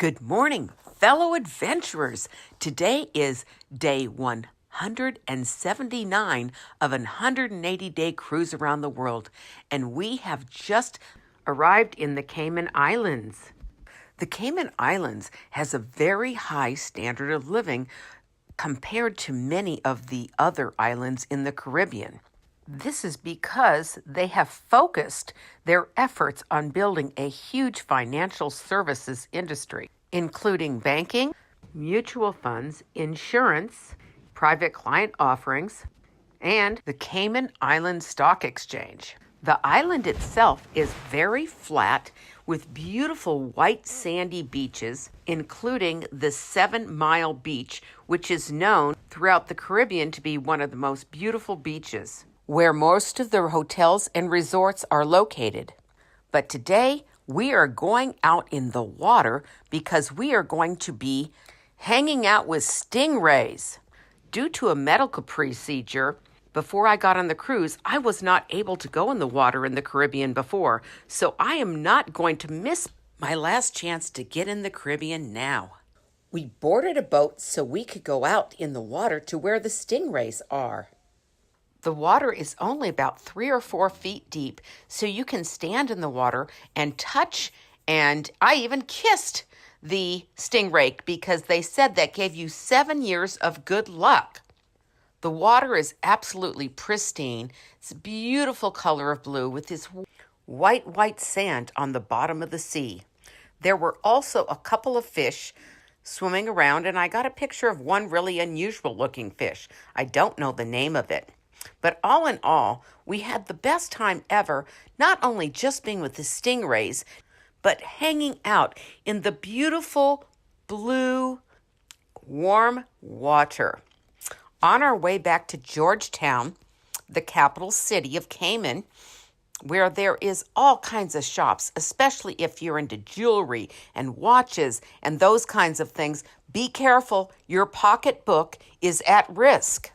Good morning, fellow adventurers. Today is day 179 of a 180-day cruise around the world, and we have just arrived in the Cayman Islands. The Cayman Islands has a very high standard of living compared to many of the other islands in the Caribbean. This is because they have focused their efforts on building a huge financial services industry, including banking, mutual funds, insurance, private client offerings, and the Cayman Islands Stock Exchange. The island itself is very flat with beautiful white sandy beaches, including the 7 Mile Beach, which is known throughout the Caribbean to be one of the most beautiful beaches, where most of the hotels and resorts are located. But today, we are going out in the water because we are going to be hanging out with stingrays. Due to a medical procedure, before I got on the cruise, I was not able to go in the water in the Caribbean before, so I am not going to miss my last chance to get in the Caribbean now. We boarded a boat so we could go out in the water to where the stingrays are. The water is only about 3 or 4 feet deep, so you can stand in the water and touch, and I even kissed the stingray because they said that gave you 7 years of good luck. The water is absolutely pristine. It's a beautiful color of blue with this white sand on the bottom of the sea. There were also a couple of fish swimming around, and I got a picture of one really unusual looking fish. I don't know the name of it. But all in all, we had the best time ever, not only just being with the stingrays, but hanging out in the beautiful blue, warm water. On our way back to Georgetown, the capital city of Cayman, where there is all kinds of shops, especially if you're into jewelry and watches and those kinds of things, be careful, your pocketbook is at risk.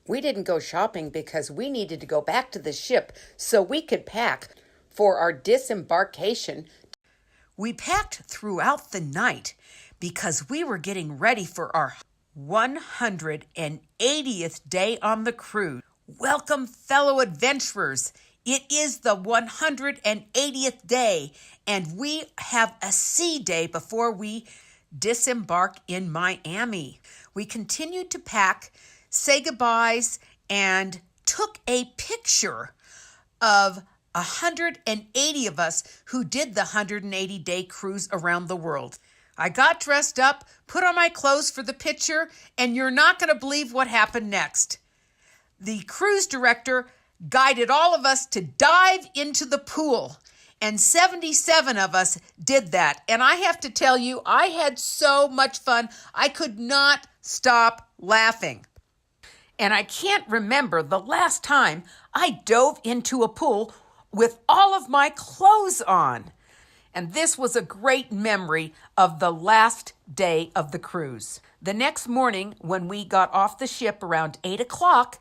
We didn't go shopping because we needed to go back to the ship so we could pack for our disembarkation. We packed throughout the night because we were getting ready for our 180th day on the cruise. Welcome, fellow adventurers. It is the 180th day, and we have a sea day before we disembark in Miami. We continued to pack, say goodbyes, and took a picture of 180 of us who did the 180-day cruise around the world. I got dressed up, put on my clothes for the picture, and you're not going to believe what happened next. The cruise director guided all of us to dive into the pool, and 77 of us did that. And I have to tell you, I had so much fun. I could not stop laughing. And I can't remember the last time I dove into a pool with all of my clothes on. And this was a great memory of the last day of the cruise. The next morning, when we got off the ship around 8 o'clock,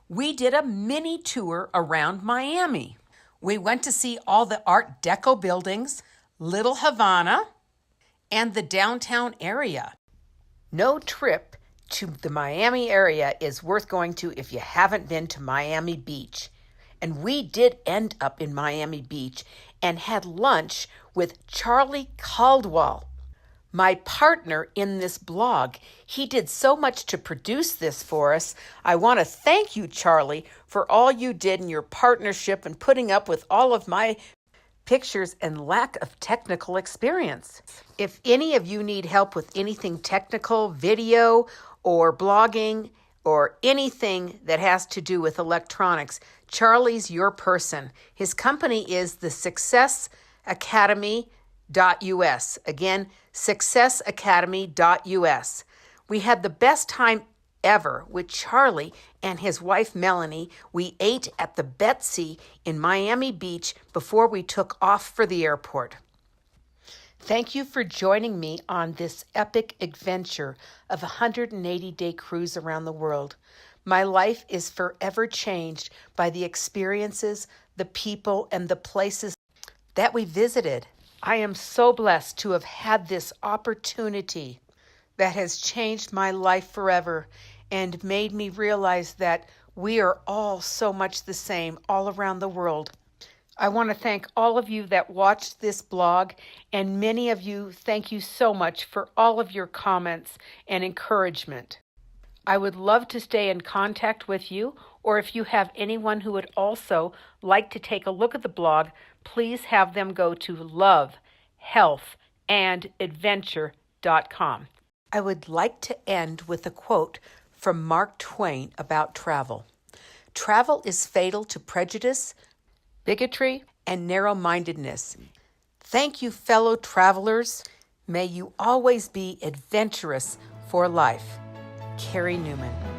we did a mini tour around Miami. We went to see all the Art Deco buildings, Little Havana, and the downtown area. No trip to the Miami area is worth going to if you haven't been to Miami Beach. And we did end up in Miami Beach and had lunch with Charlie Caldwell, my partner in this blog. He did so much to produce this for us. I want to thank you, Charlie, for all you did in your partnership and putting up with all of my pictures and lack of technical experience. If any of you need help with anything technical, video, or blogging, or anything that has to do with electronics, Charlie's your person. His company is the successacademy.us. Again, successacademy.us. We had the best time ever with Charlie and his wife Melanie. We ate at the Betsy in Miami Beach before we took off for the airport. Thank you for joining me on this epic adventure of a 180-day cruise around the world. My life is forever changed by the experiences, the people, and the places that we visited. I am so blessed to have had this opportunity that has changed my life forever and made me realize that we are all so much the same all around the world. I want to thank all of you that watched this blog, and many of you, thank you so much for all of your comments and encouragement. I would love to stay in contact with you, or if you have anyone who would also like to take a look at the blog, please have them go to lovehealthandadventure.com. I would like to end with a quote from Mark Twain about travel. Travel is fatal to prejudice, bigotry, and narrow-mindedness. Thank you, fellow travelers. May you always be adventurous for life. Carrie Newman.